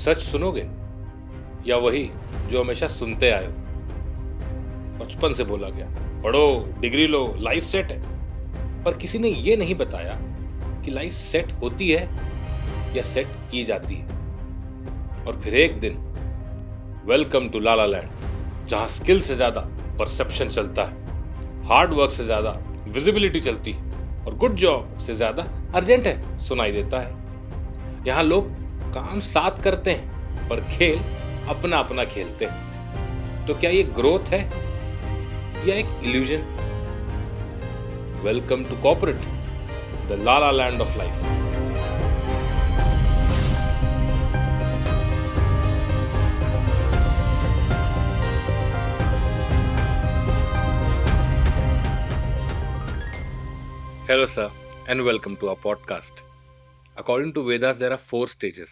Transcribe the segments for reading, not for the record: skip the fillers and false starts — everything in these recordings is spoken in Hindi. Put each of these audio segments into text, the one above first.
सच सुनोगे या वही जो हमेशा सुनते आए हो? बचपन से बोला गया, पढ़ो, डिग्री लो, लाइफ सेट है। पर किसी ने ये नहीं बताया कि लाइफ सेट होती है या सेट की जाती है। और फिर एक दिन वेलकम टू लाला लैंड, जहां स्किल से ज्यादा परसेप्शन चलता है, हार्ड वर्क से ज्यादा विजिबिलिटी चलती है और गुड जॉब से ज्यादा अर्जेंट है सुनाई देता है। यहाँ लोग काम साथ करते हैं पर खेल अपना अपना खेलते हैं। तो क्या ये ग्रोथ है या एक illusion? Welcome to corporate, the lala land of life. Hello, sir, and welcome to our podcast. According to Vedas, there are 4 stages: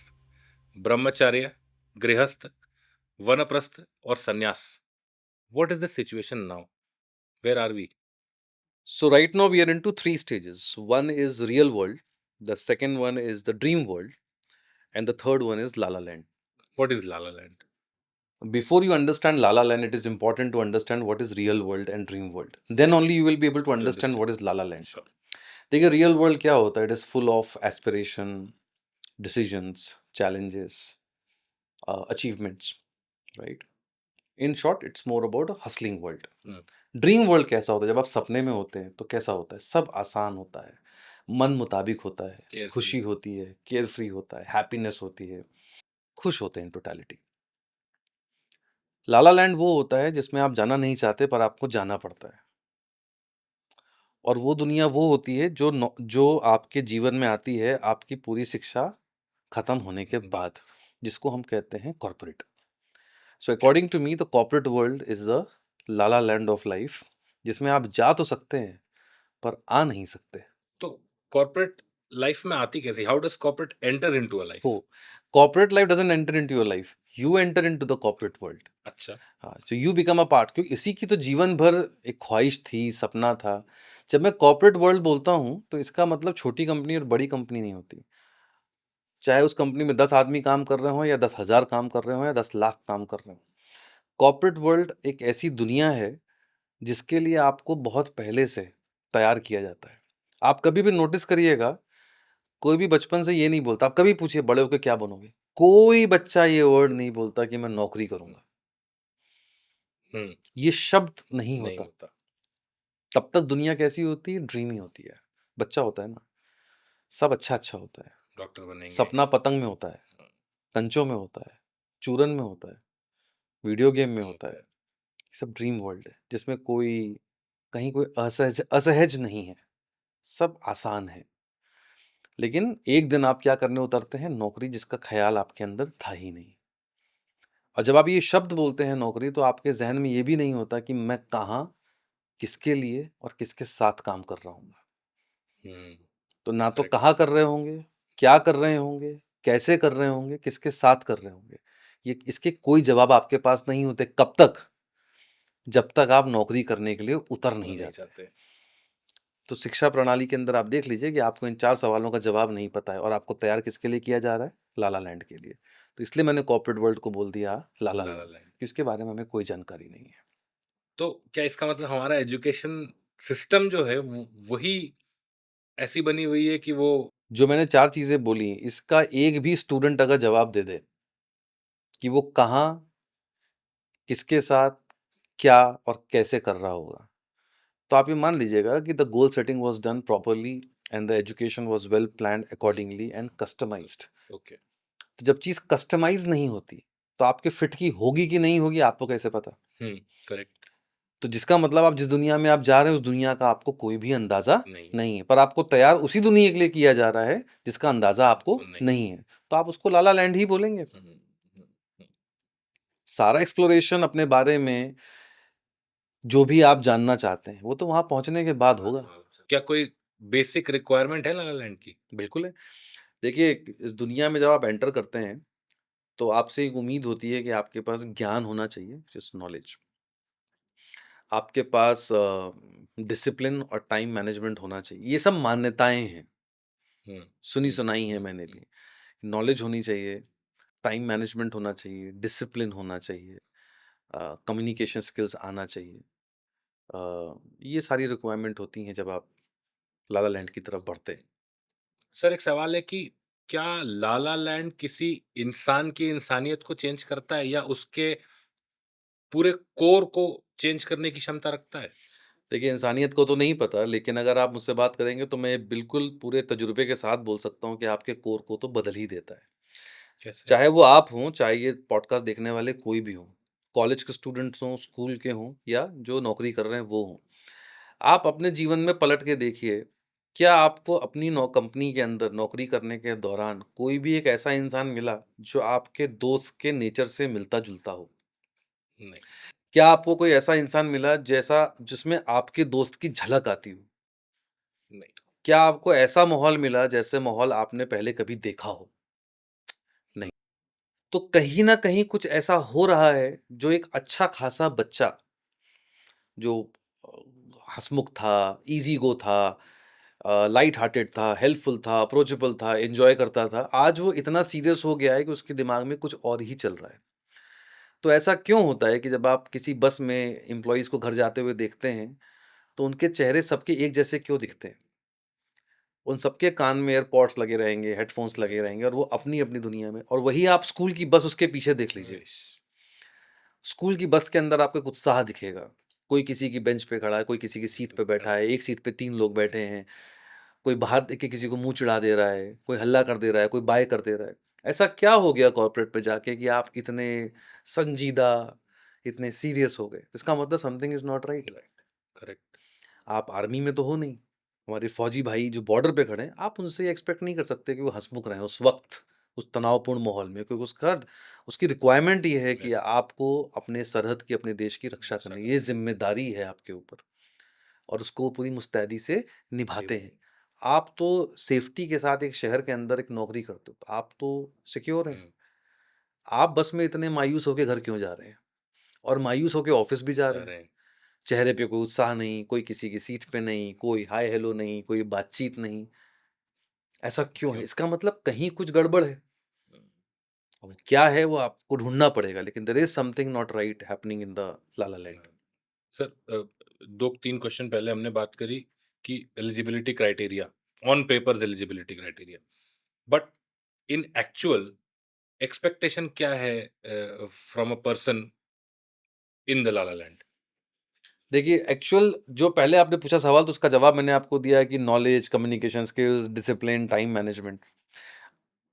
Brahmacharya, Grihastha, Vanaprastha, or Sannyas. What is the situation now? Where are we? So right now we are into 3 stages. One is real world, the second one is the dream world, and the third one is La La Land. What is Lala Land? Before you understand La La Land, it is important to understand what is real world and dream world. Then only you will be able to understand what is La La Land. Sure. देखिए रियल वर्ल्ड क्या होता है? It is full of aspiration, decisions, challenges, achievements, right? In short, it's more about a hustling world. Dream world कैसा होता है? जब आप सपने में होते हैं तो कैसा होता है? सब आसान होता है, मन मुताबिक होता है, Carefree. खुशी होती है, केयर फ्री होता है, हैप्पीनेस होती है, खुश होते हैं इन टोटलिटी। लाला लैंड वो होता है जिसमें आप जाना नहीं चाहते पर आपको जाना पड़ता है, और वो दुनिया वो होती है जो आपके जीवन में आती है आपकी पूरी शिक्षा खत्म होने के बाद, जिसको हम कहते हैं corporate. So according to me the corporate world is the lala land of life, जिसमें आप जा तो सकते हैं पर आ नहीं सकते। तो कॉर्पोरेट लाइफ में आती कैसे? How does corporate enters into a life? हो, corporate life doesn't enter into your life, you enter into the corporate world. अच्छा। हाँ, तो यू बिकम अ पार्ट, क्योंकि इसी की तो जीवन भर एक ख्वाहिश थी, सपना था। जब मैं कॉर्पोरेट वर्ल्ड बोलता हूँ तो इसका मतलब छोटी कंपनी और बड़ी कंपनी नहीं होती। चाहे उस कंपनी में 10 आदमी काम कर रहे हो या 10,000 काम कर रहे हो या 10 लाख काम कर रहे हो, कॉर्पोरेट वर्ल्ड एक ऐसी दुनिया है जिसके लिए आपको बहुत पहले से तैयार किया जाता है। आप कभी भी नोटिस करिएगा, कोई भी बचपन से ये नहीं बोलता, आप कभी पूछिए बड़े होकर क्या बनोगे, कोई बच्चा ये वर्ड नहीं बोलता कि मैं नौकरी करूंगा। ये शब्द नहीं होता। तब तक दुनिया कैसी होती है? ड्रीमी होती है। बच्चा होता है ना, सब अच्छा अच्छा होता है। डॉक्टर बनेंगे, सपना पतंग में होता है, कंचों में होता है, चूरन में होता है, वीडियो गेम में होता है। सब ड्रीम वर्ल्ड है जिसमें कहीं कोई असहज नहीं है, सब आसान है। लेकिन एक दिन आप क्या करने उतरते हैं? नौकरी, जिसका ख्याल आपके अंदर था ही नहीं। और जब आप ये शब्द बोलते हैं नौकरी, तो आपके जहन में ये भी नहीं होता कि मैं कहाँ, किसके लिए और किसके साथ काम कर रहा हूँ। तो ना तो कहाँ कर रहे होंगे, क्या कर रहे होंगे, कैसे कर रहे होंगे, किसके साथ कर रहे होंगे, ये इसके कोई जवाब आपके पास नहीं होते। कब तक? जब तक आप नौकरी करने के लिए उतर नहीं जाते। तो शिक्षा प्रणाली के अंदर आप देख लीजिए कि आपको इन 4 सवालों का जवाब नहीं पता है, और आपको तैयार किसके लिए किया जा रहा है? लाला लैंड के लिए। तो इसलिए मैंने कॉर्पोरेट वर्ल्ड को बोल दिया लाला लैंड, इसके बारे में हमें कोई जानकारी नहीं है। तो क्या इसका मतलब हमारा एजुकेशन सिस्टम जो है वही ऐसी बनी हुई है कि वो जो मैंने 4 चीजें बोली, इसका एक भी स्टूडेंट अगर जवाब दे दे कि वो कहाँ, किसके साथ, क्या और कैसे कर रहा होगा, तो आप ये मान लीजिएगा कि the goal setting was done properly and the education was well planned accordingly and customised. Okay. तो जब चीज कस्टमाइज नहीं होती तो आपके फिट की होगी कि नहीं होगी आपको कैसे पता? करेक्ट। तो जिसका मतलब आप जिस दुनिया में आप जा रहे हैं उस दुनिया का आपको कोई भी अंदाजा नहीं है, पर आपको तैयार उसी दुनिया के लिए किया जा रहा है जिसका अंदाजा आपको नहीं है। तो आप उसको लाला लैंड ही बोलेंगे। सारा एक्सप्लोरेशन अपने बारे में जो भी आप जानना चाहते हैं वो तो वहां पहुंचने के बाद होगा। क्या कोई बेसिक रिक्वायरमेंट है लाला लैंड की? बिल्कुल है। देखिए, इस दुनिया में जब आप एंटर करते हैं तो आपसे एक उम्मीद होती है कि आपके पास ज्ञान होना चाहिए, जस्ट नॉलेज। आपके पास डिसिप्लिन और टाइम मैनेजमेंट होना चाहिए। ये सब मान्यताएं हैं, सुनी सुनाई है मैंने भी। नॉलेज होनी चाहिए, टाइम मैनेजमेंट होना चाहिए, डिसिप्लिन होना चाहिए, कम्युनिकेशन स्किल्स आना चाहिए। ये सारी रिक्वायरमेंट होती हैं जब आप लाला लैंड की तरफ बढ़ते हैं। सर एक सवाल है कि क्या लाला लैंड किसी इंसान की इंसानियत को चेंज करता है या उसके पूरे कोर को चेंज करने की क्षमता रखता है? देखिए, इंसानियत को तो नहीं पता, लेकिन अगर आप मुझसे बात करेंगे तो मैं बिल्कुल पूरे तजुर्बे के साथ बोल सकता हूँ कि आपके कोर को तो बदल ही देता है। कैसे? चाहे वो आप हों, चाहे ये पॉडकास्ट देखने वाले कोई भी हों, कॉलेज के स्टूडेंट्स हों, स्कूल के हों या जो नौकरी कर रहे हैं वो हों। आप अपने जीवन में पलट के देखिए, क्या आपको अपनी कंपनी के अंदर नौकरी करने के दौरान कोई भी एक ऐसा इंसान मिला जो आपके दोस्त के नेचर से मिलता-जुलता हो? नहीं, क्या आपको कोई ऐसा इंसान मिला जैसा जिसमें आपके दोस्त की झलक आती हो? नहीं। क्या आपको ऐसा माहौल मिला जैसे माहौल आपने पहले कभी देखा हो? नहीं। तो कहीं न कहीं कुछ ऐसा हो रहा है जो एक अच्छा खासा बच्चा जो हँसमुख था, ईज़ी गो था, लाइट हार्टेड था, हेल्पफुल था, अप्रोचेबल था, एन्जॉय करता था, आज वो इतना सीरियस हो गया है कि उसके दिमाग में कुछ और ही चल रहा है। तो ऐसा क्यों होता है कि जब आप किसी बस में एम्प्लॉइज़ को घर जाते हुए देखते हैं, तो उनके चेहरे सबके एक जैसे क्यों दिखते हैं? उन सबके कान में एयरपॉड्स लगे रहेंगे, हेडफ़ोन्स लगे रहेंगे और वो अपनी-अपनी दुनिया में, और वही आप स्कूल की बस उसके पीछे देख लीजिए। विश स्कूल की बस के अंदर आपको एक उत्साह दिखेगा। कोई किसी की बेंच पे खड़ा है, कोई किसी की सीट पे बैठा है, एक सीट पे 3 लोग बैठे हैं, कोई बाहर देख के किसी को मुँह चिढ़ा दे रहा है, कोई हल्ला कर दे रहा है, कोई बाय कर दे रहा है। ऐसा क्या हो गया कॉर्पोरेट में जाके कि आप इतने संजीदा, इतने सीरियस हो गए? इसका मतलब something is not right. Right, correct. आप आर्मी में तो हो नहीं। हमारे फौजी भाई जो बॉर्डर पे खड़े हैं, आप उनसे ये एक्सपेक्ट नहीं कर सकते कि वो हँसमुख रहें उस वक़्त, उस तनावपूर्ण माहौल में, क्योंकि उसका उसकी रिक्वायरमेंट ये है कि यस, आपको अपने सरहद की, अपने देश की रक्षा रक्षा करनी है। ये करनी है। ज़िम्मेदारी है आपके ऊपर और उसको पूरी मुस्तैदी से निभाते हैं। निभानी है। आप तो सेफ्टी के साथ एक शहर के अंदर एक नौकरी करते हो, तो आप तो सिक्योर हैं। हुँ, आप बस में इतने मायूस होके घर क्यों जा रहे हैं? और मायूस होके ऑफ़िस भी जा जा रहे हैं। रहे हैं। चेहरे पे कोई उत्साह नहीं, कोई किसी की सीट पे नहीं, कोई हाय हेलो नहीं, कोई बातचीत नहीं। ऐसा क्यों है? क्यों? इसका मतलब कहीं कुछ गड़बड़ है। हुँ, अब वो क्या है वो आपको ढूँढना पड़ेगा, लेकिन there is something not right happening in the la la land. हाँ। सर 2-3 क्वेश्चन पहले हमने बात करी कि eligibility criteria, on papers eligibility criteria, but in actual expectation क्या है from a person in the la la land? देखिए, एक्चुअल जो पहले आपने पूछा सवाल तो उसका जवाब मैंने आपको दिया है कि knowledge, communication skills, discipline, time management.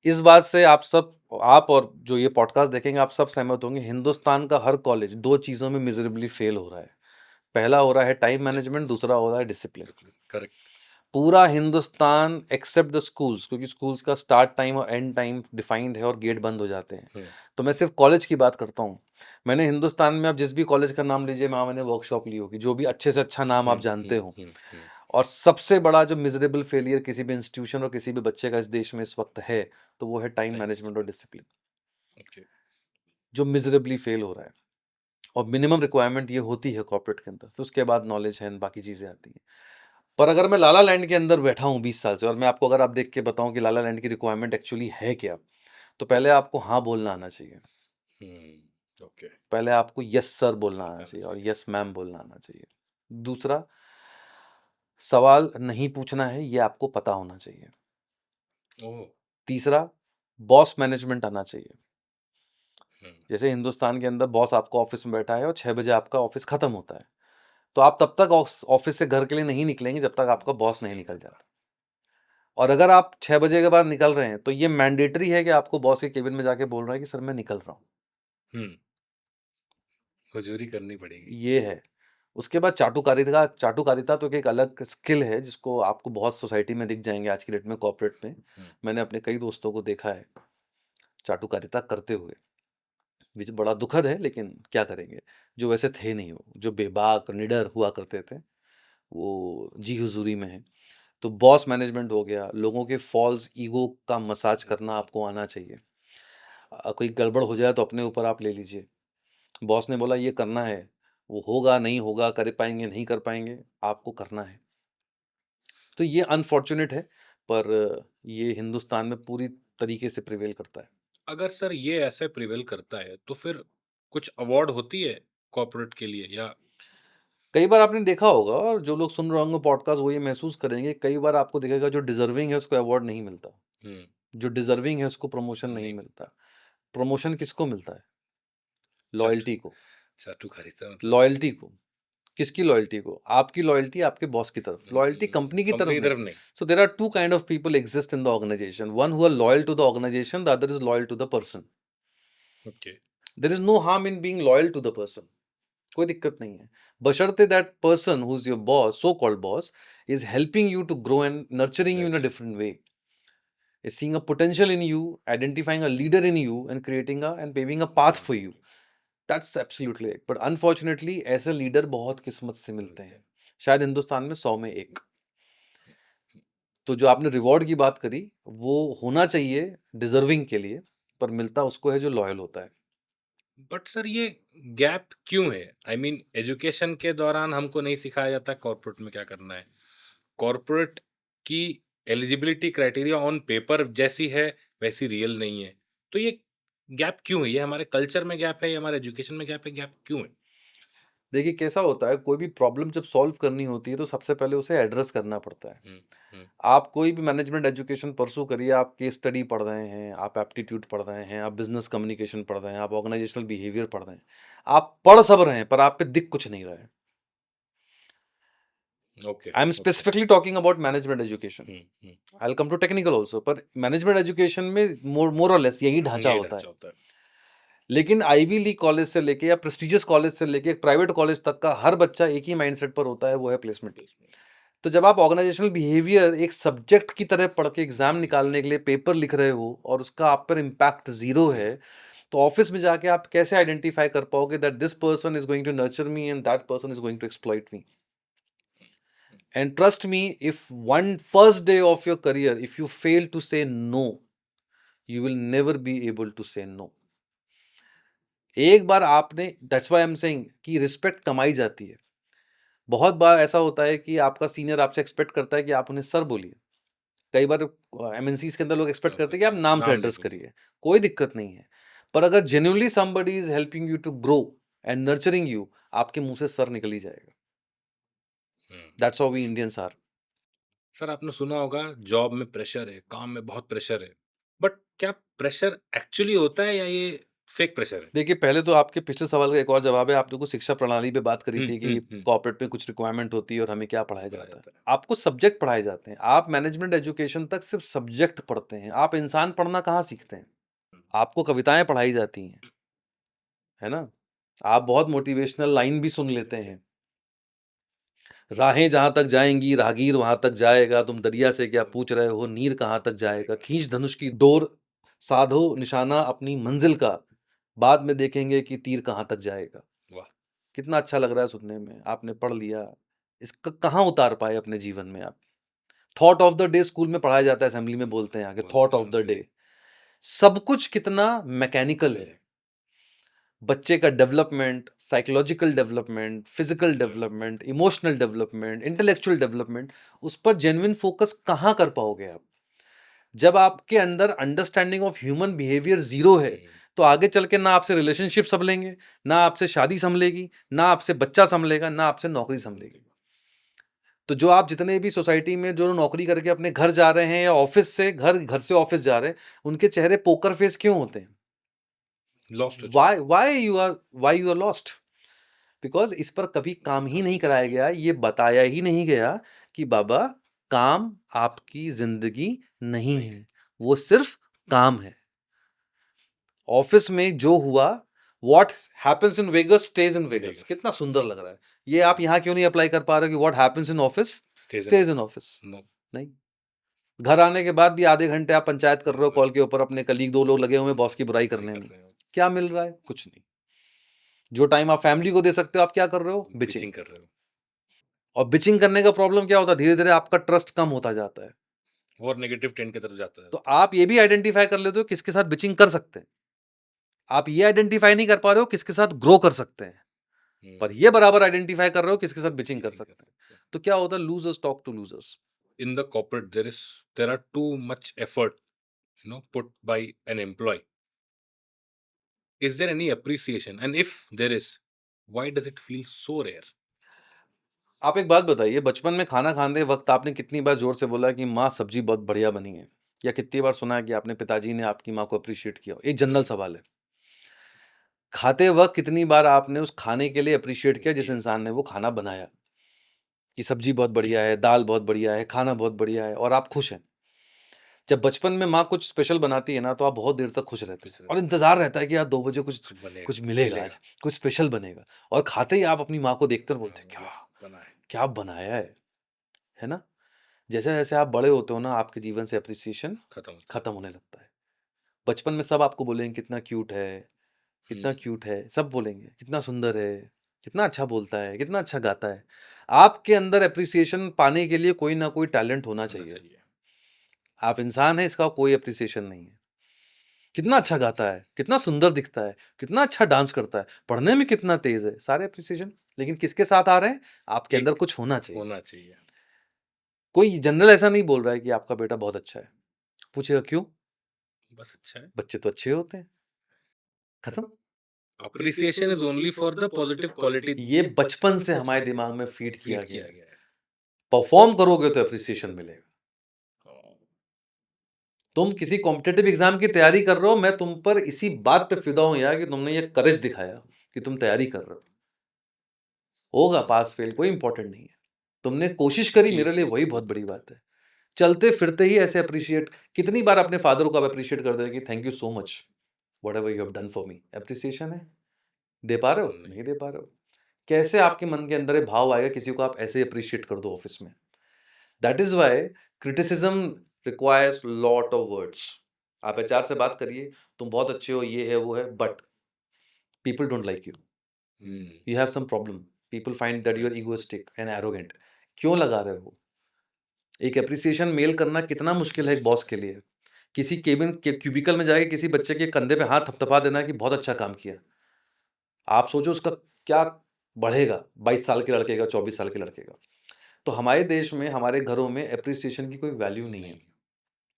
इस बात से आप और जो ये पॉडकास्ट देखेंगे आप सब सहमत होंगे, हिंदुस्तान का हर कॉलेज 2 चीज़ों में मिज़रेबली फेल हो रहा है। पहला हो रहा है टाइम यस, मैनेजमेंट, दूसरा हो रहा है डिसिप्लिन। करेक्ट। पूरा हिंदुस्तान एक्सेप्ट द स्कूल्स, क्योंकि स्कूल्स का स्टार्ट टाइम और एंड टाइम डिफाइंड है और गेट बंद हो जाते हैं। हुँ, तो मैं सिर्फ कॉलेज की बात करता हूँ। मैंने हिंदुस्तान में आप जिस भी कॉलेज का नाम लीजिए, वहाँ मैंने वर्कशॉप ली होगी, जो भी अच्छे से अच्छा नाम हुँ, आप जानते हुँ, हो। हुँ, हुँ, और सबसे बड़ा जो मिज़रेबल फेलियर किसी भी इंस्टीट्यूशन और किसी भी बच्चे का इस देश में इस वक्त है, तो वो है टाइम टाइम मैनेजमेंट और डिसिप्लिन, ओके, जो मिज़रेबली फेल हो रहा है। और मिनिमम रिक्वायरमेंट ये होती है कॉर्पोरेट के अंदर, फिर उसके बाद नॉलेज है, बाकी चीज़ें आती हैं। पर अगर मैं लाला लैंड के अंदर बैठा हूँ 20 साल से और मैं आपको अगर आप देख के बताऊँ कि लाला लैंड की रिक्वायरमेंट एक्चुअली है क्या? तो पहले आपको हाँ बोलना आना चाहिए। हुँ, ओके, पहले आपको यस सर बोलना आना बताना चाहिए और चाहिए। यस मैम बोलना आना चाहिए। दूसरा, सवाल नहीं पूछना है, ये आपको पता होना चाहिए। ओह! तीसरा, बॉस मैनेजमेंट आना चाहिए। हुँ, जैसे हिंदुस्तान के अंदर बॉस आपका ऑफिस में बैठा है और 6 बजे आपका ऑफिस खत्म होता है। तो आप तब तक ऑफिस से घर के लिए नहीं निकलेंगे जब तक आपका बॉस बॉस नहीं नहीं निकल मिलता। जाता। और अगर आप 6 बजे के बाद निकल रहे हैं, तो ये मैंडेटरी है कि आपको बॉस के केबिन में जाके बोलना है कि सर मैं निकल रहा हूँ। हुँ, हुज़ूरी करनी पड़ेगी। ये है। उसके बाद चाटुकारिता तो एक अलग स्किल है जिसको आपको बहुत सोसाइटी में दिख जाएँगे आज की डेट में कॉर्पोरेट में। हुँ, मैंने अपने कई दोस्तों को देखा है चाटुकारिता करते हुए, विच बड़ा दुखद है लेकिन क्या करेंगे। जो वैसे थे नहीं वो, जो बेबाक, निडर हुआ करते थे, वो जी हुज़ूरी में हैं। तो बॉस मैनेजमेंट हो गया, लोगों के फॉल्स ईगो का मसाज करना आपको आना चाहिए। कोई गड़बड़ हो जाए तो अपने ऊपर आप ले लीजिए। बॉस ने बोला ये करना है, वो होगा, नहीं होगा, कर पाएँगे, नहीं कर पाएँगे, आपको करना है। तो ये अनफॉर्च्यूनेट है, पर ये हिंदुस्तान में पूरी तरीके से प्रिवेल करता है। अगर सर ये ऐसे प्रिवेल करता है तो फिर कुछ अवार्ड होती है कॉर्पोरेट के लिए या कई बार आपने देखा होगा, और जो लोग सुन रहे होंगे पॉडकास्ट वो ये महसूस करेंगे, कई बार आपको दिखेगा जो डिजर्विंग है उसको अवार्ड नहीं मिलता, हम्म, जो डिजर्विंग है उसको प्रमोशन नहीं नहीं मिलता। प्रमोशन किसको मिलता है? चाटू लॉयल्टी को। चाटू खरीदता मतलब लॉयल्टी को। किसकी लॉयल्टी को? आपकी लॉयल्टी आपके बॉस की तरफ, लॉयल्टी कंपनी की कंपनी तरफ की नहीं। तरफ नहीं। So there are two kind of people exist in the organization, one who are loyal to the organization, the other is loyal to the person. Okay. There is no harm in being loyal to the person, कोई दिक्कत नहीं है, बशर्ते that person who is your boss, so called boss, is helping you to grow and nurturing you in a different way, is seeing a potential in you, identifying a leader in you, and creating a and paving a path for you. That's absolutely right. But unfortunately, ऐसे लीडर बहुत किस्मत से मिलते हैं, शायद हिंदुस्तान में 100 में एक। तो जो आपने रिवॉर्ड की बात करी, वो होना चाहिए डिजर्विंग के लिए, पर मिलता उसको है जो लॉयल होता है। बट सर ये गैप क्यों है? आई मीन एजुकेशन के दौरान हमको नहीं सिखाया जाता कॉर्पोरेट में क्या करना है। कॉर्पोरेट की एलिजिबिलिटी क्राइटेरिया ऑन पेपर जैसी है वैसी रियल नहीं है। तो ये गैप क्यों है? ये हमारे कल्चर में गैप है या हमारे एजुकेशन में गैप है? गैप क्यों है? देखिए कैसा होता है, कोई भी प्रॉब्लम जब सॉल्व करनी होती है तो सबसे पहले उसे एड्रेस करना पड़ता है। हम्म, हम्म, आप कोई भी मैनेजमेंट एजुकेशन परसू करिए, आप केस स्टडी पढ़ रहे हैं, आप एप्टीट्यूड पढ़ रहे हैं, आप बिजनेस कम्युनिकेशन पढ़ रहे हैं, आप ऑर्गेनाइजेशनल बिहेवियर पढ़ रहे हैं, आप पढ़ सब रहे हैं पर आप पे दिख कुछ नहीं रहा है। Okay I am specifically talking about management education, I will come to technical also, पर मैनेजमेंट एजुकेशन में मोर और लेस यही ढांचा होता है। लेकिन आईवी लीग कॉलेज से लेके या प्रेस्टिजियस कॉलेज से लेके प्राइवेट कॉलेज तक का हर बच्चा एक ही माइंडसेट पर होता है, वो है प्लेसमेंट। तो जब आप ऑर्गेनाइजेशनल बिहेवियर एक सब्जेक्ट की तरह पढ़ के एग्जाम निकालने के लिए पेपर लिख रहे हो और उसका आप पर इम्पैक्ट जीरो है, तो ऑफिस में जाके आप कैसे आइडेंटिफाई कर पाओगे that this person is going to nurture me and that person is going to exploit me? And trust me, if one first day of your career if you fail to say no, you will never be able to say no. एक बार आपने, that's why I am saying कि रिस्पेक्ट कमाई जाती है। बहुत बार ऐसा होता है कि आपका सीनियर आपसे एक्सपेक्ट करता है कि आप उन्हें सर बोलिए। कई बार एमएनसीज के अंदर लोग एक्सपेक्ट करते हैं कि आप नाम से एड्रेस करिए, कोई दिक्कत नहीं है। पर अगर genuinely somebody is helping you to grow and nurturing you, आपके मुंह से सर निकल ही जाएगा। That's how we Indians are. Sir आपने सुना होगा जॉब में प्रेशर है, काम में बहुत प्रेशर है, बट क्या प्रेशर एक्चुअली होता है या ये फेक प्रेशर है? देखिए पहले तो आपके पिछले सवाल का एक और जवाब है, आपने कुछ शिक्षा प्रणाली पे बात करी थी कि कॉर्पोरेट में कुछ रिक्वायरमेंट होती है और हमें क्या पढ़ाया जाता है। आपको सब्जेक्ट पढ़ाए जाते हैं, आप मैनेजमेंट एजुकेशन तक सिर्फ सब्जेक्ट पढ़ते हैं, आप इंसान पढ़ना कहाँ सीखते हैं? आपको कविताएं पढ़ाई जाती हैं, है ना? आप बहुत मोटिवेशनल लाइन भी सुन लेते हैं, राहें जहां तक जाएंगी राहगीर वहां तक जाएगा, तुम दरिया से क्या पूछ रहे हो, नीर कहां तक जाएगा, खींच धनुष की डोर, साधो निशाना अपनी मंजिल का, बाद में देखेंगे कि तीर कहां तक जाएगा। वाह, कितना अच्छा लग रहा है सुनने में, आपने पढ़ लिया, इसका कहाँ उतार पाए अपने जीवन में आप? Thought of the day school में पढ़ाया जाता है, असेंबली में बोलते हैं आगे थॉट ऑफ द डे। सब कुछ कितना मैकेनिकल है। बच्चे का development, psychological development, physical development, emotional development, intellectual development, उस पर जेन्युइन फोकस कहाँ कर पाओगे आप? जब आपके अंदर understanding of human behaviour zero है, तो आगे चल के ना आपसे रिलेशनशिप संभलेंगे, ना आपसे शादी संभलेगी, ना आपसे बच्चा संभलेगा, ना आपसे नौकरी संभलेगी। तो जो आप जितने भी सोसाइटी में जो नौकरी करके अपने घर जा रहे हैं या ऑफिस से घर, घर से ऑफिस जा रहे हैं, उनके चेहरे पोकर फेस क्यों होते हैं? Lost. why you are lost? Because इस पर कभी काम ही नहीं कराया गया, ये बताया ही नहीं गया कि बाबा काम आपकी जिंदगी नहीं है, वो सिर्फ काम है। ऑफिस में जो हुआ, what happens in Vegas stage in Vegas, कितना सुंदर लग रहा है। ये आप यहाँ क्यों नहीं अप्लाई कर पा रहे हो कि what happens in office stage in office? नहीं। घर आने के बाद भी आधे घंटे आप पंचायत कर रहे हो कॉल के ऊपर, अपने कलीग 2 लोग लगे हुए हैं बॉस की बुराई करने में, क्या मिल रहा है? कुछ नहीं। जो टाइम आप फैमिली को दे सकते हो आप क्या कर रहे हो? बिचिंग कर रहे हो। और बिचिंग करने का प्रॉब्लम क्या होता है? धीरे धीरे आपका ट्रस्ट कम होता जाता है और नेगेटिव ट्रेंड की तरफ जाता है। तो आप ये भी आइडेंटिफाई कर लेते हो किसके साथ बिचिंग कर सकते हैं, आप ये आइडेंटिफाई नहीं कर पा रहे हो किसके साथ ग्रो कर सकते हैं, पर ये बराबर आइडेंटिफाई कर रहे हो किसके साथ बिचिंग कर सकते हैं। तो क्या होता है? Losers talk to losers. In the corporate there are too much effort put by an employee Is there any appreciation? And if there is, why does it feel so rare? आप एक बात बताइए, बचपन में खाना खाते वक्त आपने कितनी बार जोर से बोला कि माँ सब्जी बहुत बढ़िया बनी है, या कितनी बार सुना है कि आपने पिताजी ने आपकी माँ को अप्रिशिएट किया हो? एक जनरल सवाल है। खाते वक्त कितनी बार आपने उस खाने के लिए अप्रिशिएट किया जिस इंसान ने वो खाना बनाया, कि सब्जी बहुत बढ़िया है, दाल बहुत बढ़िया है, खाना बहुत बढ़िया है, और आप खुश हैं। जब बचपन में माँ कुछ स्पेशल बनाती है ना, तो आप बहुत देर तक खुश रहते हैं और इंतजार रहता है कि यार 2 बजे कुछ मिलेगा, आज कुछ स्पेशल बनेगा, और खाते ही आप अपनी माँ को देखते और बोलते हैं क्या बनाया है ना? जैसे जैसे आप बड़े होते हो ना, आपके जीवन से अप्रिसिएशन खत्म होने लगता है। बचपन में सब आपको बोलेंगे कितना क्यूट है, सब बोलेंगे कितना सुंदर है, कितना अच्छा बोलता है, कितना अच्छा गाता है। आपके अंदर अप्रिसिएशन पाने के लिए कोई ना कोई टैलेंट होना चाहिए। आप इंसान हैं, इसका कोई अप्रिसिएशन नहीं है। कितना अच्छा गाता है, कितना सुंदर दिखता है, कितना अच्छा डांस करता है, पढ़ने में कितना तेज है, सारे अप्रिसिएशन। लेकिन किसके साथ आ रहे हैं? आपके अंदर कुछ होना चाहिए। कोई जनरल ऐसा नहीं बोल रहा है कि आपका बेटा बहुत अच्छा है। पूछेगा क्यों? बस अच्छा है। बच्चे तो अच्छे होते हैं। खत्म। Appreciation is only for the positive quality. ये बचपन से हमारे दिमाग में फीड किया गया है। परफॉर्म करोगे तो अप्रिसिएशन मिलेगा। तुम किसी कॉम्पिटिटिव एग्जाम की तैयारी कर रहे हो, मैं तुम पर इसी बात पे फिदा हूं यार कि तुमने ये करेज दिखाया कि तुम तैयारी कर रहे हो। होगा पास फेल कोई इंपॉर्टेंट नहीं है, तुमने कोशिश करी, मेरे लिए वही बहुत बड़ी बात है। चलते फिरते ही ऐसे अप्रिशिएट, कितनी बार अपने फादर को आप अप्रिशिएट कर दे कि thank you so much what ever you have done for me. Appreciation है, दे पा रहे हो? नहीं दे पा रहे हो। कैसे आपके मन के अंदर ये भाव आएगा किसी को आप ऐसे अप्रिशिएट कर दो ऑफिस में? That is why criticism requires lot of words. आप एचआर से बात करिए, तुम बहुत अच्छे हो, ये है वो है, but people don't like you, you have some problem, people find that you are egoistic and arrogant. क्यों लगा रहे हो? एक एप्रिसिएशन मेल करना कितना मुश्किल है एक बॉस के लिए। किसी केबिन के क्यूबिकल में जाके किसी बच्चे के कंधे पे हाथ थपथपा देना कि बहुत अच्छा काम किया। आप सोचो उसका क्या बढ़ेगा 22 साल के लड़के का, 24 साल के लड़के का। तो हमारे देश में, हमारे घरों में एप्रिसिएशन की कोई वैल्यू नहीं है,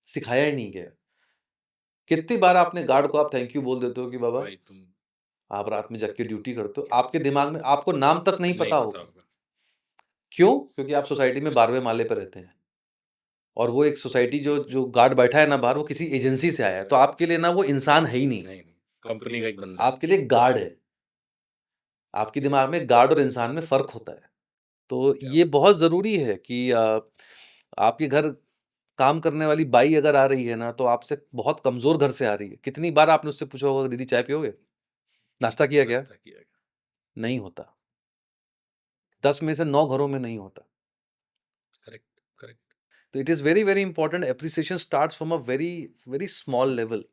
सिखाया ही नहीं गया। कितनी बार आपने गार्ड को आप थैंक यू बोल देते हो कि बाबा आप रात में जग के ड्यूटी करते हो, आपके दिमाग में आपको नाम तक नहीं पता होगा। क्यों? क्योंकि आप सोसाइटी में 12वें माले पर रहते हैं, और वो एक सोसाइटी जो गार्ड बैठा है ना बाहर, वो किसी एजेंसी से आया है, तो आपके लिए ना वो इंसान है ही नहीं, कंपनी का एक बंदा आपके लिए गार्ड है। आपके दिमाग में गार्ड और इंसान में फर्क होता है। तो ये बहुत ज़रूरी है कि आपके घर काम करने वाली बाई अगर आ रही है ना, तो आपसे बहुत कमज़ोर घर से आ रही है, कितनी बार आपने उससे पूछा होगा दीदी चाय पियोगे, नाश्ता किया क्या? नहीं होता। 10 में से 9 घरों में नहीं होता। करेक्ट। तो it is very very important. Appreciation starts from a very very small level,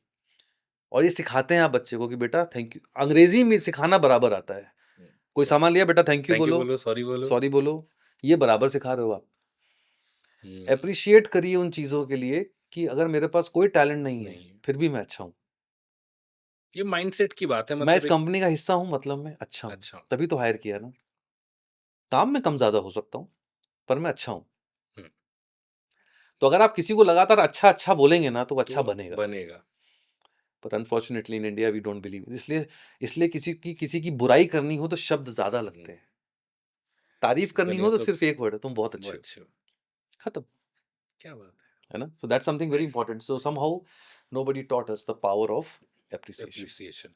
और ये सिखाते हैं आप बच्चे को कि बेटा थैंक यू। अंग्रेजी में सिखाना बराबर आता है। कोई सामान लिया, बेटा थैंक यू बोलो, सॉरी बोलो, ये बराबर सिखा रहे हो आप। एप्रिशिएट करिए उन चीज़ों के लिए कि अगर मेरे पास कोई टैलेंट नहीं है फिर भी मैं अच्छा हूँ। ये माइंडसेट की बात है। मैं इस कंपनी का हिस्सा हूँ, मतलब मैं अच्छा हूँ, तभी तो हायर किया ना। काम में कम ज्यादा हो सकता हूँ, पर मैं अच्छा हूँ। तो अगर आप किसी को लगातार अच्छा अच्छा बोलेंगे ना, तो वो अच्छा बनेगा। पर unfortunately in India we don't believe. इसलिए किसी की बुराई करनी हो तो शब्द ज्यादा लगते हैं, तारीफ करनी हो तो सिर्फ एक वर्ड है, तुम बहुत अच्छे हो, खत्म। क्या बात है ना? So that's something very important. So somehow nobody taught us the power of appreciation.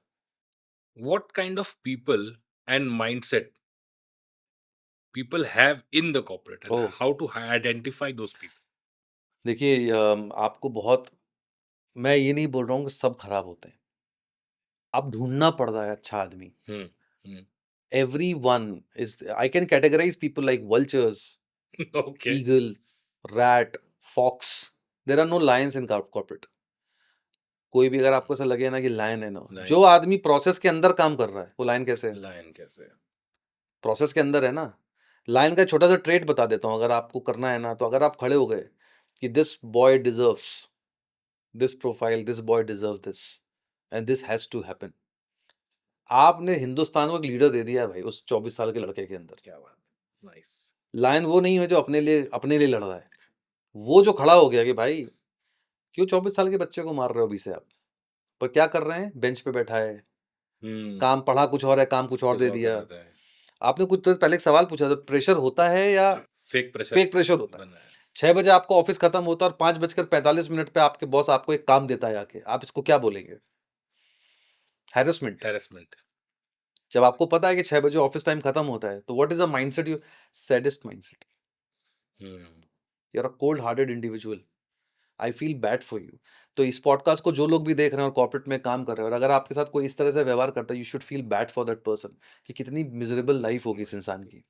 What kind of people and mindset people have in the corporate, and how to identify those people? देखिए, आपको बहुत, मैं ये नहीं बोल रहा हूँ कि सब खराब होते हैं, अब ढूंढना पड़ रहा है अच्छा आदमी। Everyone is, I can categorize people like vultures, eagle, rat, fox. There are no lions in corporate. कोई भी अगर आपको ऐसा लगे ना कि लायन है ना, जो आदमी प्रोसेस के अंदर काम कर रहा है वो लायन कैसे है? प्रोसेस के अंदर है ना। लायन का छोटा सा ट्रेट बता देता हूँ अगर आपको करना है ना। तो अगर आप खड़े हो गए कि this boy deserves this profile, this boy deserves this and this has to happen, आपने हिंदुस्तान को एक लीडर दे दिया है भाई उस 24 साल के लड़के के अंदर। क्या बात, नाइस। लायन वो नहीं है जो अपने लिए लड़ रहा है, वो जो खड़ा हो गया कि भाई क्यों 24 साल के बच्चे को मार रहे हो अभी से आप, पर क्या कर रहे हैं? बेंच पे बैठा है, काम पढ़ा कुछ और है, काम कुछ और कुछ दे और दिया। बताता है। आपने कुछ तो पहले एक सवाल पूछा था, प्रेशर होता है या फेक प्रेशर फेक प्रेशर होता है? बना है। 6 बजे आपका ऑफिस खत्म होता है और 5:45 पे आपके बॉस आपको एक काम देता है आके, आप इसको क्या बोलेंगे? हैरेसमेंट। हैरेसमेंट। जब आपको पता है कि 6 बजे ऑफिस टाइम खत्म होता है, तो what is the mindset? You saddest mindset. You are a cold hearted individual. I feel bad for you. तो इस पॉडकास्ट को जो लोग भी देख रहे हैं और कॉर्पोरेट में काम कर रहे हैं, और अगर आपके साथ कोई इस तरह से व्यवहार करता है, you should feel bad for that person, कि कितनी मिजरेबल लाइफ होगी इस इंसान की।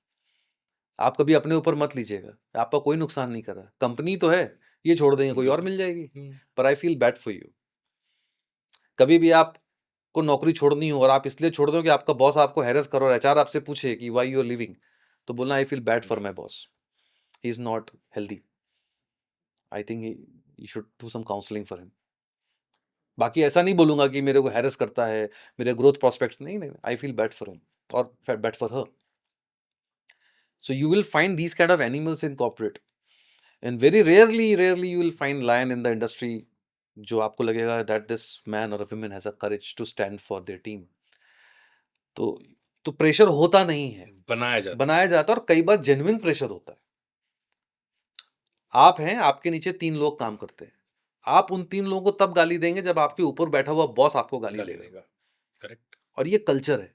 आप कभी अपने ऊपर मत लीजिएगा, आपका कोई नुकसान नहीं कर रहा, कंपनी तो है, ये छोड़ देंगे, कोई और मिल जाएगी, पर आई फील बैड फॉर यू। कभी भी आपको नौकरी छोड़नी हो और आप इसलिए छोड़ दो कि आपका बॉस आपको हैरेस करो और एचआर आपसे पूछे कि व्हाई यू आर लिविंग, तो बोलना I feel bad for my boss, he is not healthy, I think you should do some counselling for him. बाकी ऐसा नहीं बोलूंगा कि मेरे को हैरेस करता है, मेरे ग्रोथ प्रोस्पेक्ट्स, नहीं नहीं, I feel bad for him or bad for her. So you will find these kind of animals in corporate, and very rarely you will find lion in the industry जो आपको लगेगा that this man or a woman has a courage to stand for their team। तो प्रेशर होता नहीं है, बनाया जाता है, और कई बार जेन्युइन प्रेशर होता है। आप हैं, आपके नीचे 3 लोग काम करते हैं, आप उन 3 लोगों को तब गाली देंगे जब आपके ऊपर बैठा हुआ बॉस आपको गाली देगा। करेक्ट। और ये कल्चर है।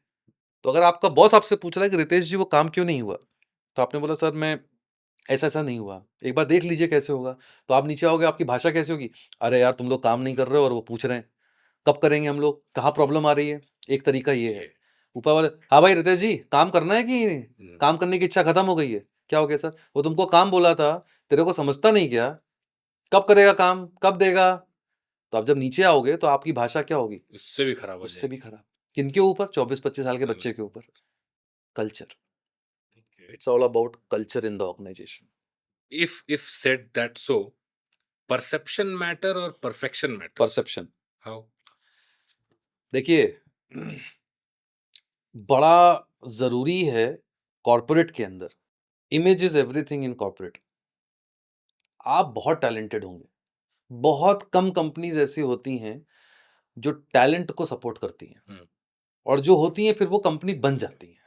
तो अगर आपका बॉस आपसे पूछ रहा है कि रितेश जी वो काम क्यों नहीं हुआ, तो आपने बोला सर मैं ऐसा नहीं हुआ, एक बार देख लीजिए कैसे होगा। तो आप नीचे आओगे, आपकी भाषा कैसे होगी? अरे यार तुम लोग काम नहीं कर रहे हो और वो पूछ रहे हैं कब करेंगे हम लोग, कहाँ प्रॉब्लम आ रही है। एक तरीका ये है। ऊपर वाले, हाँ भाई रितेश जी काम करना है कि काम करने की इच्छा खत्म हो गई है? क्या हो गया सर? वो तुमको काम बोला था, तेरे को समझता नहीं क्या? कब करेगा काम, कब देगा? तो आप जब नीचे आओगे तो आपकी भाषा क्या होगी? उससे भी खराब हो उससे भी खराब। किनके ऊपर? 24-25 साल के बच्चे के ऊपर। Culture, it's all about culture in the organisation. if said that, so perception matter or perfection matters? Perception. How? देखिए बड़ा जरूरी है कॉर्पोरेट के अंदर, image is everything in corporate. आप बहुत टैलेंटेड होंगे, बहुत कम कंपनीज ऐसी होती हैं जो टैलेंट को सपोर्ट करती हैं, और जो होती हैं फिर वो कंपनी बन जाती है।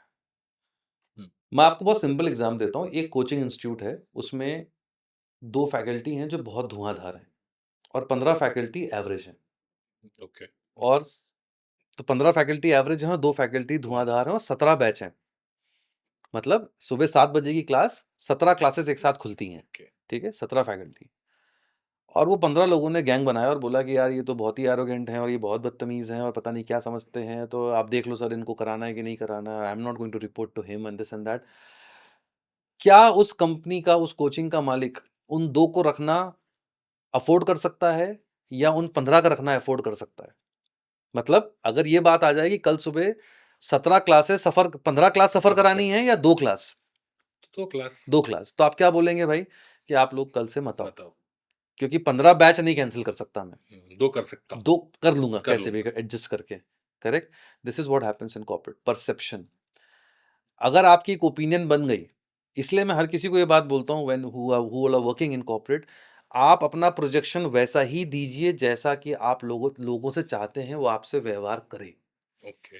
मैं आपको बहुत सिंपल एग्जाम देता हूँ। एक कोचिंग इंस्टीट्यूट है, उसमें 2 फैकल्टी हैं जो बहुत धुआंधार हैं और 15 फैकल्टी एवरेज हैं। ओके। और तो 15 फैकल्टी एवरेज हैं, 2 फैकल्टी धुआंधार हैं, और 17 बैच हैं। मतलब सुबह 7 बजे की क्लास, 17 क्लासेस एक साथ खुलती हैं। ठीक है, 17 फैकल्टी। और वो 15 लोगों ने गैंग बनाया और बोला कि यार ये तो बहुत ही एरोगेंट हैं और ये बहुत बदतमीज हैं और पता नहीं क्या समझते हैं, तो आप देख लो सर इनको कराना है कि नहीं कराना, I am not going to report to him and this and that. क्या उस कंपनी का, उस कोचिंग का मालिक उन 2 को रखना अफोर्ड कर सकता है या उन 15 का रखना अफोर्ड कर सकता है? मतलब अगर ये बात आ जाए कि कल सुबह 17 क्लासेस सफर, 15 क्लास सफर करानी है या 2 क्लास, 2 क्लास, तो आप क्या बोलेंगे भाई कि आप लोग कल से मत आओ, क्योंकि 15 बैच नहीं कैंसिल कर सकता मैं, 2 कर सकता हूं, 2 कर लूंगा कैसे भी एडजस्ट करके। Correct. This is what happens in corporate. Perception. अगर आपकी एक ओपिनियन बन गई, इसलिए मैं हर किसी को ये बात बोलता हूं when who are working in corporate, आप अपना प्रोजेक्शन वैसा ही दीजिए जैसा कि आप लोगों से चाहते हैं वो आपसे व्यवहार करें। ओके।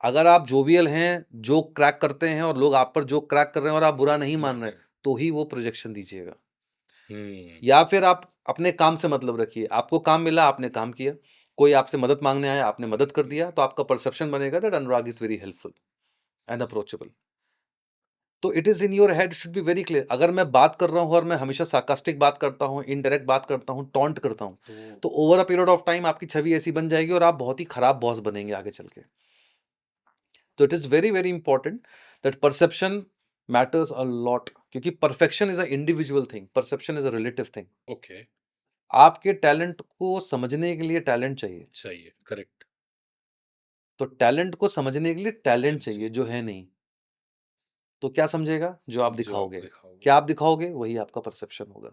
अगर आप जोवियल हैं, जो क्रैक करते हैं और लोग आप पर जो क्रैक कर रहे हैं और आप बुरा नहीं मान रहे, तो ही वो प्रोजेक्शन दीजिएगा। या फिर आप अपने काम से मतलब रखिए, आपको काम मिला, आपने काम किया, कोई आपसे मदद मांगने आया, आपने मदद कर दिया, तो आपका परसेप्शन बनेगा that Anurag is very helpful and approachable. तो it is in your head, should be very clear. अगर मैं बात कर रहा हूं और मैं हमेशा सार्कास्टिक बात करता हूं, इनडायरेक्ट बात करता हूं, टॉन्ट करता हूं, तो over a period of time आपकी छवि ऐसी बन जाएगी और आप बहुत ही खराब बॉस बनेंगे आगे चल के। तो it is very very important that perception matters a lot, क्योंकि perfection is a individual thing, perception is a relative thing. Okay. आपके टैलेंट को समझने के लिए टैलेंट चाहिए। करेक्ट। तो टैलेंट को समझने के लिए टैलेंट चाहिए, जो है नहीं। तो क्या समझेगा? जो आप दिखाओगे। क्या आप दिखाओगे वही आपका परसेप्शन होगा।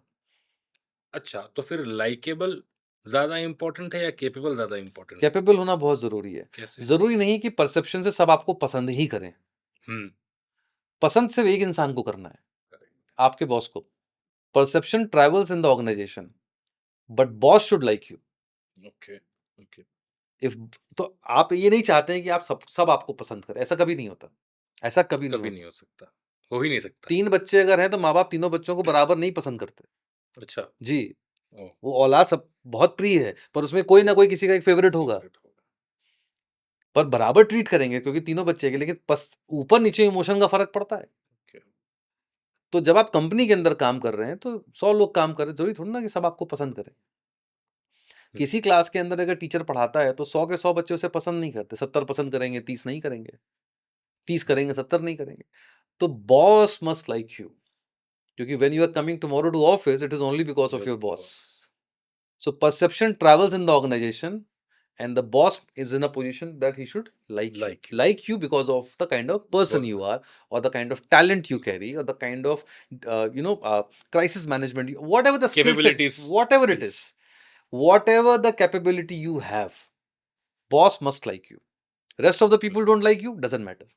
अच्छा, तो फिर लाइकेबल ज्यादा इंपॉर्टेंट है या केपेबल ज्यादा इंपॉर्टेंट? कैपेबल होना बहुत जरूरी है। कैसे? जरूरी नहीं कि परसेप्शन से सब आपको पसंद ही करें। पसंद सिर्फ एक इंसान को करना है, आपके बॉस को। Perception travels in the organisation, but boss should like you. Okay. Okay. If तो आप ये नहीं चाहते हैं कि आप सब आपको पसंद करें, ऐसा कभी नहीं होता, ऐसा कभी नहीं कभी होता। नहीं हो सकता, हो ही नहीं सकता। 3 बच्चे अगर हैं तो माँ-बाप तीनों बच्चों को बराबर नहीं पसंद करते। अच्छा। जी, ओह, वो औलाद सब बहुत प्रिय है, पर उसमें कोई ना कोई किसी का एक फेवरेट होगा, फेवरेट होगा। पर बराबर ट्रीट करेंगे क्योंकि तीनों बच्चे हैं, लेकिन ऊपर-नीचे इमोशन का फ़र्क पड़ता है। ओके। तो जब आप कंपनी के अंदर काम कर रहे हैं, तो 100 लोग काम कर रहे हैं, ज़रूरी थोड़ी ना कि सब आपको पसंद करें। किसी क्लास के अंदर अगर टीचर पढ़ाता है, तो 100 के 100 बच्चे उसे पसंद नहीं करते, 70 पसंद करेंगे, 30 नहीं करेंगे, 30 करेंगे, 70 नहीं करेंगे। तो बॉस मस्ट लाइक यू, क्योंकि when you are coming tomorrow to office, it is only because of your boss. So perception travels in the organization, and the boss is in a position that he should like you. Like you. Like you because of the kind of person you are, or the kind of talent you carry, or the kind of crisis management, whatever the skill set, Capabilities, whatever it skills. is, whatever the capability you have, boss must like you. Rest of the people don't like you, doesn't matter.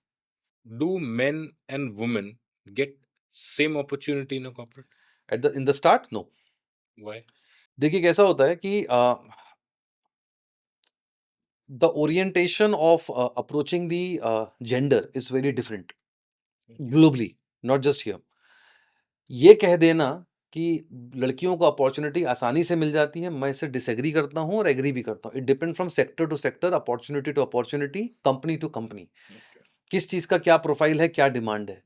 Do men and women get same opportunity in a corporate? In the start, no. Why? देखिए कैसा होता है कि the orientation of approaching the gender is very different globally, not just here. ये कह देना कि लड़कियों को अपॉर्चुनिटी आसानी से मिल जाती है, मैं इसे डिसएग्री करता हूँ और एग्री भी करता हूँ। It depend from sector to sector, opportunity to opportunity, company to company. Okay. किस चीज का क्या प्रोफाइल है, क्या डिमांड है।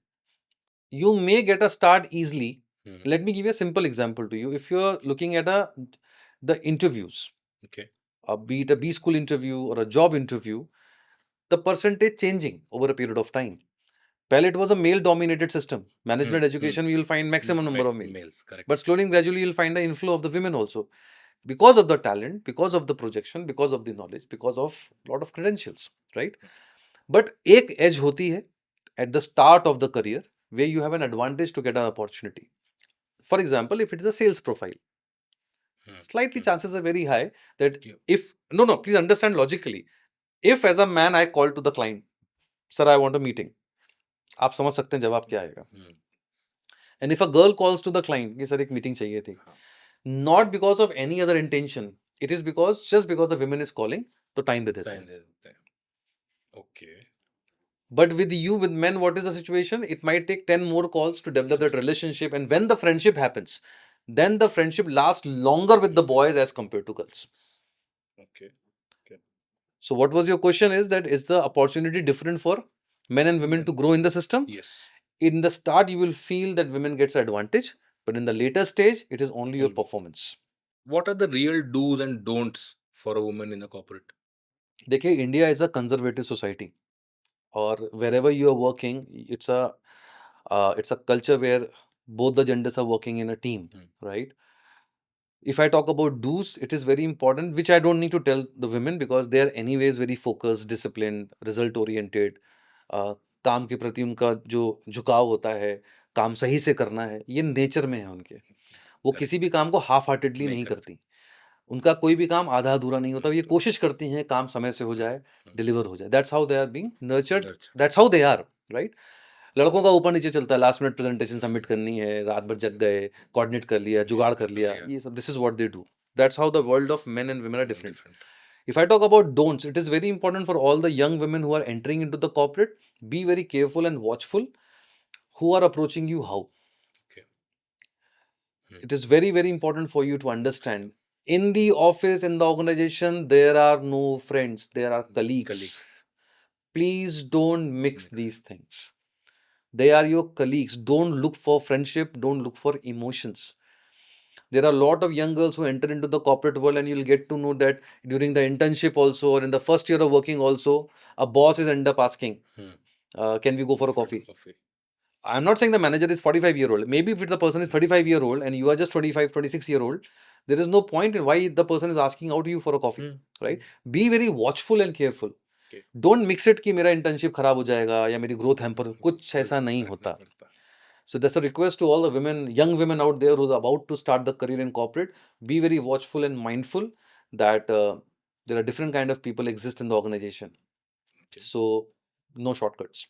You may get a start easily. Let me give you a simple example to you. If you're looking at the interviews, Okay. be it a B school interview or a job interview, the percentage changing over a period of time. Pehle it was a male dominated system. Management education, we will find maximum number of males. Correct. But slowly and gradually you'll find the inflow of the women also. Because of the talent, because of the projection, because of the knowledge, because of lot of credentials, right? But एक edge होती है at the start of the career where you have an advantage to get an opportunity. For example, if it is a sales profile, slightly chances are very high that if, no, please understand logically. If as a man I call to the client, sir, I want a meeting. आप समझ सकते हैं जवाब क्या आएगा. And if a girl calls to the client कि सर एक मीटिंग चाहिए थी, not because of any other intention, it is just because the women is calling, तो टाइम दे देते हैं. Okay. But with you, with men, what is the situation? It might take 10 more calls to develop that relationship, and when the friendship happens, then the friendship lasts longer with the boys as compared to girls. Okay. So what was your question? Is the opportunity different for men and women to grow in the system? Yes. In the start, you will feel that women gets advantage, but in the later stage, it is only your performance. What are the real do's and don'ts for a woman in a corporate? देखिए, India is a conservative society, or wherever you are working, it's a culture where both the genders are working in a team, right? If I talk about do's, it is very important, which I don't need to tell the women because they are anyways very focused, disciplined, result oriented. काम के प्रति उनका जो झुकाव होता है, काम सही से करना है, ये नेचर में है उनके. वो किसी भी काम को हाफ हार्टेडली नहीं करती. उनका कोई भी काम आधा अधूरा नहीं होता. ये कोशिश करती हैं काम समय से हो जाए, डिलीवर हो जाए. That's how they are being nurtured, that's how they are, right. लड़कों का ऊपर नीचे चलता है, लास्ट मिनट प्रेजेंटेशन सबमिट करनी है, रात भर जग गए, कोऑर्डिनेट कर लिया, जुगाड़ कर लिया, ये सब. This is what they do. That's how the world of men and women are different. If I talk about don'ts, it is very important for all the young women who are entering into the corporate, be very careful and watchful who are approaching you how. Okay. It is very, very important for you to understand. In the office, in the organization, there are no friends, there are colleagues. Please don't mix these things. They are your colleagues. Don't look for friendship, don't look for emotions. There are a lot of young girls who enter into the corporate world, and you'll get to know that during the internship also, or in the first year of working also, a boss is end up asking, can we go for a coffee? I'm not saying the manager is 45-year-old. Maybe if the person is 35-year-old and you are just 25, 26-year-old, there is no point in why the person is asking out to you for a coffee, right? Be very watchful and careful. Don't mix it कि मेरा internship खराब हो जाएगा या मेरी growth hamper. कुछ ऐसा नहीं होता. So that's a request to all the women, young women out there who are about to start the career in corporate. Be very watchful and mindful that there are different kind of people exist in the organization. So no shortcuts.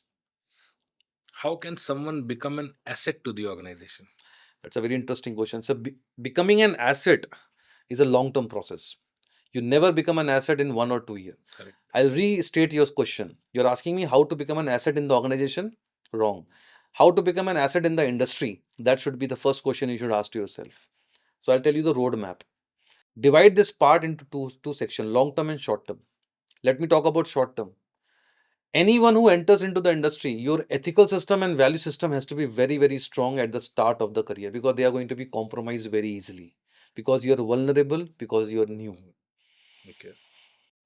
How can someone become an asset to the organization? That's a very interesting question. So becoming an asset is a long-term process. You never become an asset in 1 or 2 years. Correct. I'll restate your question. You're asking me how to become an asset in the organization? Wrong. How to become an asset in the industry? That should be the first question you should ask to yourself. So I'll tell you the roadmap. Divide this part into two sections, long term and short term. Let me talk about short term. Anyone who enters into the industry, your ethical system and value system has to be very, very strong at the start of the career, because they are going to be compromised very easily, because you're vulnerable, because you're new. Okay.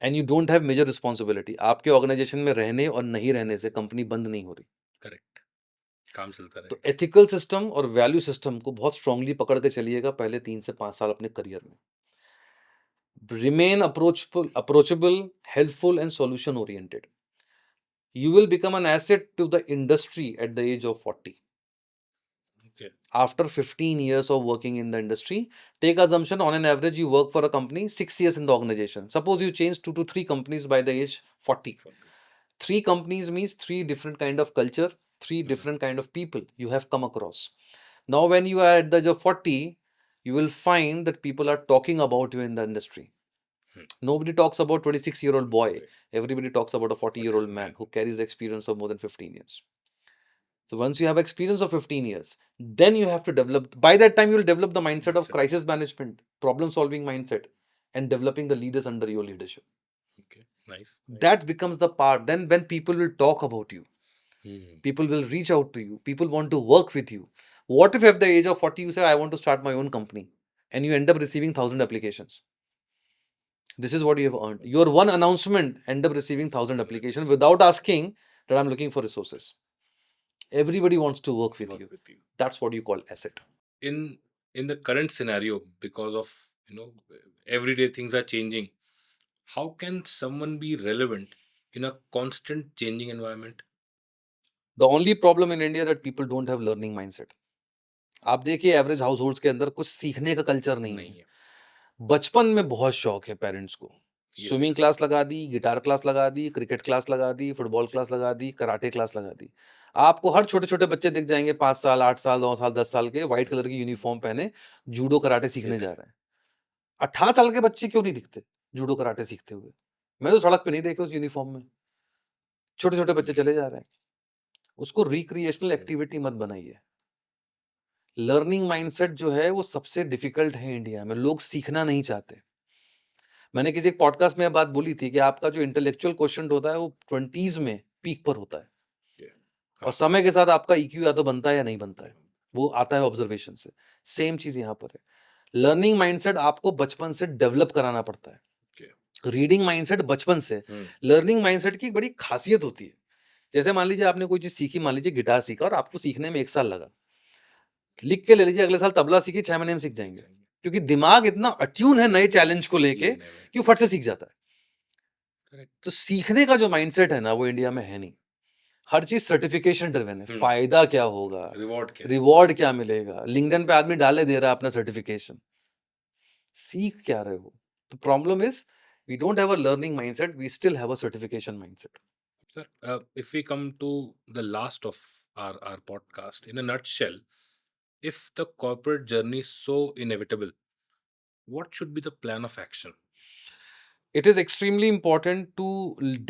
And you don't have major responsibility. आपके ऑर्गेनाइजेशन में रहने और नहीं रहने से कंपनी बंद नहीं हो रही. करेक्ट. काम चलता तो रहेगा. एथिकल सिस्टम और वैल्यू सिस्टम को बहुत स्ट्रांगली पकड़ के चलिएगा पहले 3 से 5 साल अपने करियर में. Remain approachable, helpful and solution oriented. You will become an asset to the industry at the age of 40. Okay. After 15 years of working in the industry, take assumption on an average you work for a company 6 years in the organization. Suppose you change 2 to 3 companies by the age 40. 3 companies means 3 different kind of culture, 3 different kind of people you have come across. Now when you are at the age of 40, you will find that people are talking about you in the industry. Nobody talks about 26-year-old boy. Everybody talks about a 40-year-old man who carries the experience of more than 15 years. So once you have experience of 15 years, then you have to develop, by that time you will develop the mindset of crisis management, problem solving mindset, and developing the leaders under your leadership. Okay, nice. That becomes the part. Then when people will talk about you, people will reach out to you, people want to work with you. What if at the age of 40 you say, I want to start my own company, and you end up receiving 1,000 applications? This is what you have earned. Your one announcement end up receiving 1,000 applications without asking that I'm looking for resources. Everybody wants to work with you. That's what you call asset. In the current scenario, because of everyday things are changing, how can someone be relevant in a constant changing environment? The only problem in India that people don't have learning mindset. आप देखिए एवरेज हाउस होल्ड्स के अंदर कुछ सीखने का कल्चर नहीं है. बचपन में बहुत शौक है पेरेंट्स को. स्विमिंग क्लास लगा दी, गिटार क्लास लगा दी, क्रिकेट क्लास लगा दी, फुटबॉल क्लास लगा दी, कराटे क्लास लगा दी. आपको हर छोटे छोटे बच्चे दिख जाएंगे 5 साल, 8 साल, 9 साल, 10 साल के, व्हाइट कलर की यूनिफॉर्म पहने जूडो कराटे सीखने जा रहे हैं. 18 साल के बच्चे क्यों नहीं दिखते जूडो कराटे सीखते हुए? मैं तो सड़क पे नहीं देखे उस यूनिफॉर्म में. छोटे छोटे बच्चे चले जा रहे हैं. उसको रिक्रिएशनल एक्टिविटी मत बनाइए. लर्निंग माइंडसेट जो है वो सबसे डिफिकल्ट है इंडिया में. लोग सीखना नहीं चाहते. मैंने किसी एक पॉडकास्ट में बात बोली थी कि आपका जो इंटेलेक्चुअल क्वेश्चन होता है वो 20s में पीक पर होता है, और समय के साथ आपका ईक्यू या तो बनता है या नहीं बनता है. वो आता है ऑब्जर्वेशन से. सेम चीज यहाँ पर है. लर्निंग माइंडसेट आपको बचपन से डेवलप कराना पड़ता है. रीडिंग माइंडसेट बचपन से. लर्निंग माइंडसेट की बड़ी खासियत होती है. जैसे मान लीजिए आपने कोई चीज सीखी, मान लीजिए गिटार सीखा और आपको सीखने में 1 साल लगा. लिख के ले लीजिए, अगले साल तबला सीखी, 6 महीने में सीख जाएंगे, क्योंकि दिमाग इतना अट्यून है नए चैलेंज को लेके कि फट से सीख जाता है. तो सीखने का जो माइंडसेट है ना वो इंडिया में है नहीं. हर चीज सर्टिफिकेशन ड्रिवन है. फायदा क्या होगा, रिवॉर्ड क्या मिलेगा, लिंक्डइन पे आदमी डाले दे रहा है अपना सर्टिफिकेशन. सीख क्या रहे हो? तो problem is we don't have a learning mindset, we still have a certification mindset. Sir, if we come to the last of our podcast, in a nutshell, if the corporate journey is so inevitable, what should be the plan of action? It is extremely important to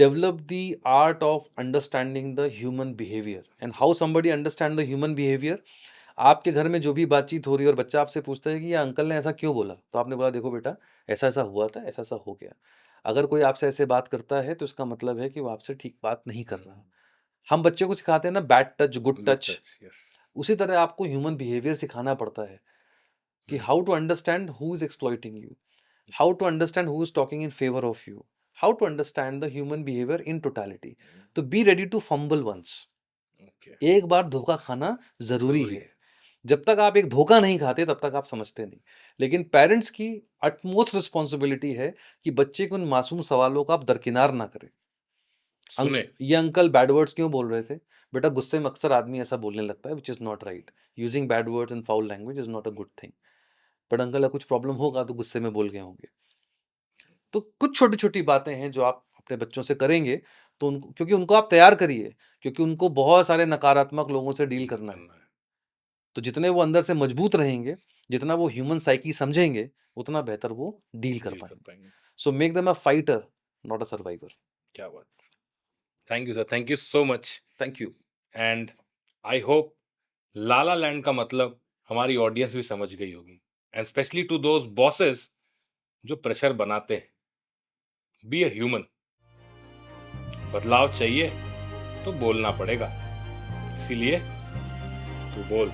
develop the art of understanding the human behavior. And how somebody understand the human behavior? आपके घर में जो भी बातचीत हो रही है और बच्चा आपसे पूछता है कि ये अंकल ने ऐसा क्यों बोला, तो आपने बोला देखो बेटा ऐसा ऐसा हुआ था, ऐसा ऐसा हो गया. अगर कोई आपसे ऐसे बात करता है तो इसका मतलब है कि वो आपसे ठीक बात नहीं कर रहा. हम बच्चों को सिखाते हैं ना बैड टच गुड टच. उसी तरह आपको ह्यूमन बिहेवियर सिखाना पड़ता है कि how to understand who is exploiting you, how to understand who is talking in favor of you, how to understand the human behavior in totality. तो be ready to fumble once. एक बार धोखा खाना जरूरी है. जब तक आप एक धोखा नहीं खाते तब तक आप समझते नहीं. लेकिन पेरेंट्स की अटमोस्ट रिस्पॉन्सिबिलिटी है कि बच्चे के उन मासूम सवालों का आप दरकिनार ना करें. ये अंकल बैड वर्ड्स क्यों बोल रहे थे? बेटा गुस्से में अक्सर आदमी ऐसा बोलने लगता है, which is not right. Using bad words and foul language is not a good thing. But uncle कुछ प्रॉब्लम होगा तो गुस्से में बोल गए होंगे. तो कुछ छोटी छोटी बातें हैं जो आप अपने बच्चों से करेंगे तो उनको, क्योंकि उनको आप तैयार करिए, क्योंकि उनको बहुत सारे नकारात्मक लोगों से डील करना है. तो जितने वो अंदर से मजबूत रहेंगे, जितना वो ह्यूमन साइकी समझेंगे, उतना बेहतर वो डील कर पाएंगे. So make them a fighter, not a survivor. क्या बात. Thank you sir, thank you so much. Thank you. And I hope lala land का मतलब हमारी ऑडियंस भी समझ गई होगी, and specially to those bosses जो प्रेशर बनाते हैं. Be a human. बदलाव चाहिए तो बोलना पड़ेगा, इसीलिए तू बोल.